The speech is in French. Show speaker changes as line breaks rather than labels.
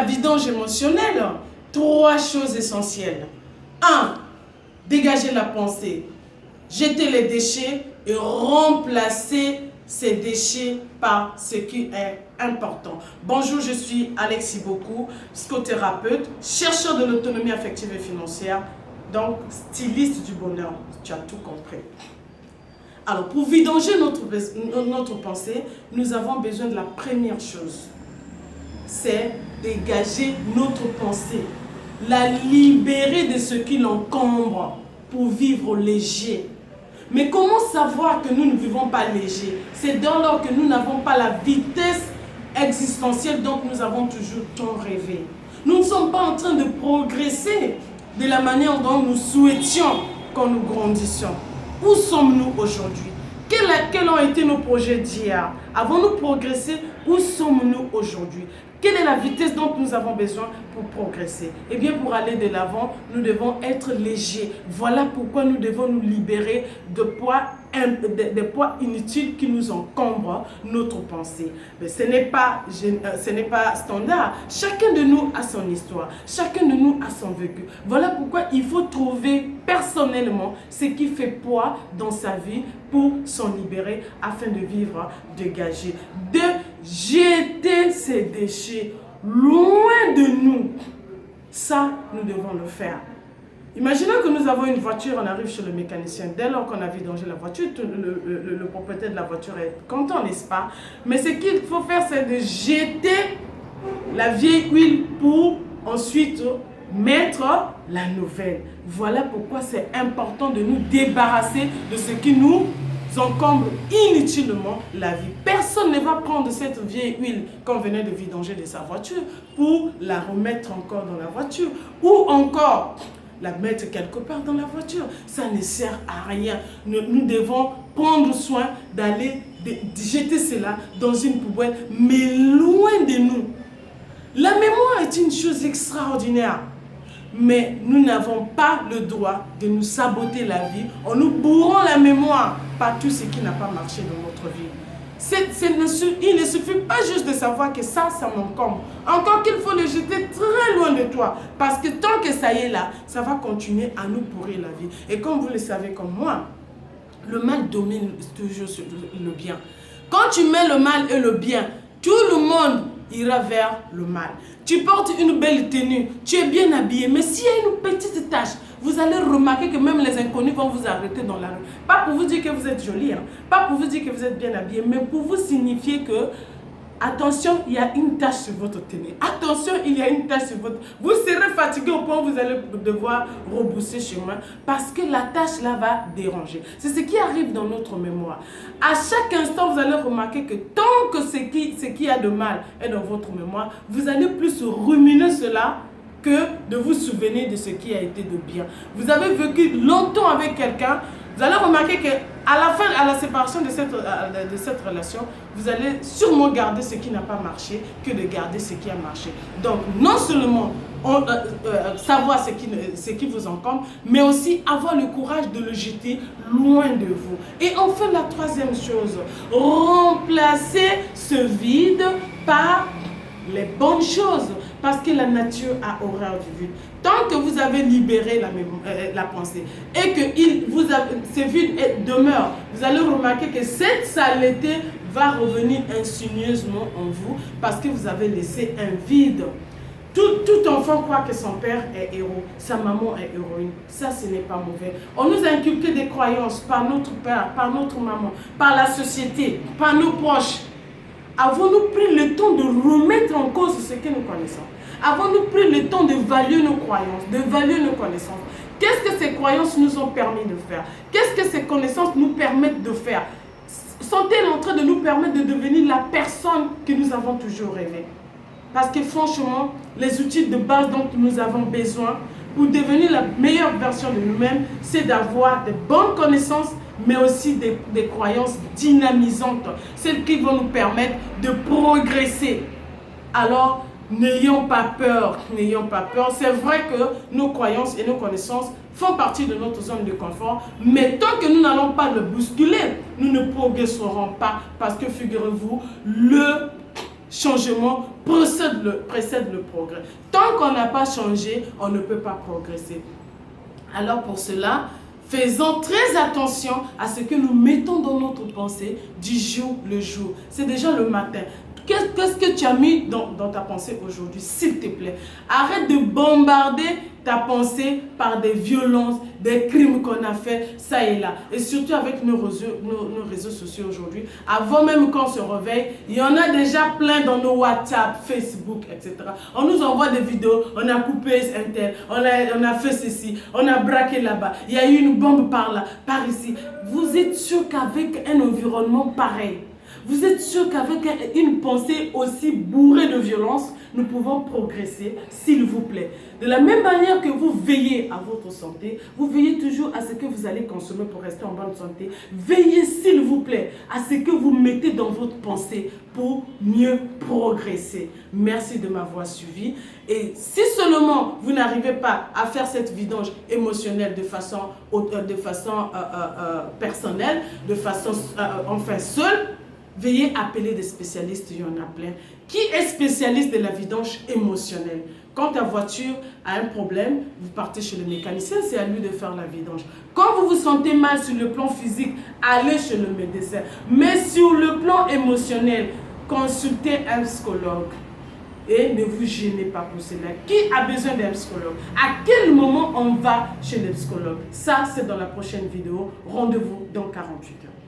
vidange émotionnelle, 3 choses essentielles. 1. Dégager la pensée, jeter les déchets et remplacer ces déchets par ce qui est important. Bonjour, je suis Alexis Boku, psychothérapeute, chercheur de l'autonomie affective et financière, donc styliste du bonheur. Tu as tout compris. Alors, pour vidanger notre pensée, nous avons besoin de la première chose. C'est dégager notre pensée, la libérer de ce qui l'encombre pour vivre léger. Mais comment savoir que nous ne vivons pas léger? C'est dans lors que nous n'avons pas la vitesse existentielle dont nous avons toujours tant rêvé. Nous ne sommes pas en train de progresser de la manière dont nous souhaitions quand nous grandissions. Où sommes-nous aujourd'hui? Quels ont été nos projets d'hier? Avons-nous progressé? Où sommes-nous aujourd'hui? Quelle est la vitesse dont nous avons besoin pour progresser? Eh bien, pour aller de l'avant, nous devons être légers. Voilà pourquoi nous devons nous libérer des poids inutiles qui nous encombrent notre pensée. Mais ce n'est pas standard. Chacun de nous a son histoire. Chacun de nous a son vécu. Voilà pourquoi il faut trouver personnellement ce qui fait poids dans sa vie pour s'en libérer afin de vivre dégagé. De jeter ces déchets loin de nous. Ça, nous devons le faire. Imaginons que nous avons une voiture, on arrive chez le mécanicien. Dès lors qu'on a vidangé la voiture, le propriétaire de la voiture est content, n'est-ce pas? Mais ce qu'il faut faire, c'est de jeter la vieille huile pour ensuite mettre la nouvelle. Voilà pourquoi c'est important de nous débarrasser de ce qui nous encombre inutilement la vie. Personne ne va prendre cette vieille huile qu'on venait de vidanger de sa voiture pour la remettre encore dans la voiture ou encore la mettre quelque part dans la voiture. Ça ne sert à rien. Nous devons prendre soin d'aller jeter cela dans une poubelle, mais loin de nous. La mémoire est une chose extraordinaire. Mais nous n'avons pas le droit de nous saboter la vie en nous bourrant la mémoire par tout ce qui n'a pas marché dans notre vie. Il ne suffit pas juste de savoir que ça m'encombre. Encore qu'il faut le jeter très loin de toi. Parce que tant que ça y est là, ça va continuer à nous pourrir la vie. Et comme vous le savez comme moi, le mal domine toujours sur le bien. Quand tu mets le mal et le bien, tout le monde ira vers le mal. Tu portes une belle tenue, tu es bien habillé, mais s'il y a une petite tache, vous allez remarquer que même les inconnus vont vous arrêter dans la rue. Pas pour vous dire que vous êtes joli, hein? Pas pour vous dire que vous êtes bien habillé, mais pour vous signifier que, attention, il y a une tache sur votre tenue. Attention, il y a une tache sur votre... Vous serez fatigué au point où vous allez devoir rebousser chemin parce que la tache là va déranger. C'est ce qui arrive dans notre mémoire. À chaque instant, vous allez remarquer que tant que ce qui a de mal est dans votre mémoire, vous allez plus ruminer cela que de vous souvenir de ce qui a été de bien. Vous avez vécu longtemps avec quelqu'un, vous allez remarquer qu'à la fin, à la séparation de cette relation, vous allez sûrement garder ce qui n'a pas marché que de garder ce qui a marché. Donc, non seulement savoir ce qui vous encombre, mais aussi avoir le courage de le jeter loin de vous. Et enfin, la troisième chose, remplacer ce vide par les bonnes choses. Parce que la nature a horreur du vide. Tant que vous avez libéré la pensée et que ce vide demeure, vous allez remarquer que cette saleté va revenir insidieusement en vous parce que vous avez laissé un vide. Tout enfant croit que son père est héros, sa maman est héroïne. Ça, ce n'est pas mauvais. On nous a inculqué des croyances par notre père, par notre maman, par la société, par nos proches. Avons-nous pris le temps de remettre en cause ce que nous connaissons? Avons-nous pris le temps d'évaluer nos croyances, d'évaluer nos connaissances? Qu'est-ce que ces croyances nous ont permis de faire? Qu'est-ce que ces connaissances nous permettent de faire? Sont-elles en train de nous permettre de devenir la personne que nous avons toujours rêvé? Parce que franchement, les outils de base dont nous avons besoin pour devenir la meilleure version de nous-mêmes, c'est d'avoir de bonnes connaissances, mais aussi des croyances dynamisantes, celles qui vont nous permettre de progresser. Alors, n'ayons pas peur, n'ayons pas peur. C'est vrai que nos croyances et nos connaissances font partie de notre zone de confort, mais tant que nous n'allons pas le bousculer, nous ne progresserons pas parce que, figurez-vous, le changement précède le progrès. Tant qu'on n'a pas changé, on ne peut pas progresser. Alors pour cela, faisons très attention à ce que nous mettons dans notre pensée du jour le jour. C'est déjà le matin. Qu'est-ce que tu as mis dans ta pensée aujourd'hui, s'il te plaît? Arrête de bombarder ta pensée par des violences, des crimes qu'on a fait, ça et là. Et surtout avec nos réseaux sociaux aujourd'hui. Avant même qu'on se réveille, il y en a déjà plein dans nos WhatsApp, Facebook, etc. On nous envoie des vidéos, on a coupé un tel, on a fait ceci, on a braqué là-bas, il y a eu une bombe par là, par ici. Vous êtes sûr qu'avec un environnement pareil, vous êtes sûr qu'avec une pensée aussi bourrée de violence, nous pouvons progresser, s'il vous plaît. De la même manière que vous veillez à votre santé, vous veillez toujours à ce que vous allez consommer pour rester en bonne santé. Veillez, s'il vous plaît, à ce que vous mettez dans votre pensée pour mieux progresser. Merci de m'avoir suivi. Et si seulement vous n'arrivez pas à faire cette vidange émotionnelle de façon personnelle, de façon enfin seule, veuillez appeler des spécialistes, il y en a plein. Qui est spécialiste de la vidange émotionnelle? Quand ta voiture a un problème, vous partez chez le mécanicien, c'est à lui de faire la vidange. Quand vous vous sentez mal sur le plan physique, allez chez le médecin. Mais sur le plan émotionnel, consultez un psychologue. Et ne vous gênez pas pour cela. Qui a besoin d'un psychologue? À quel moment on va chez le psychologue? Ça, c'est dans la prochaine vidéo. Rendez-vous dans 48 heures.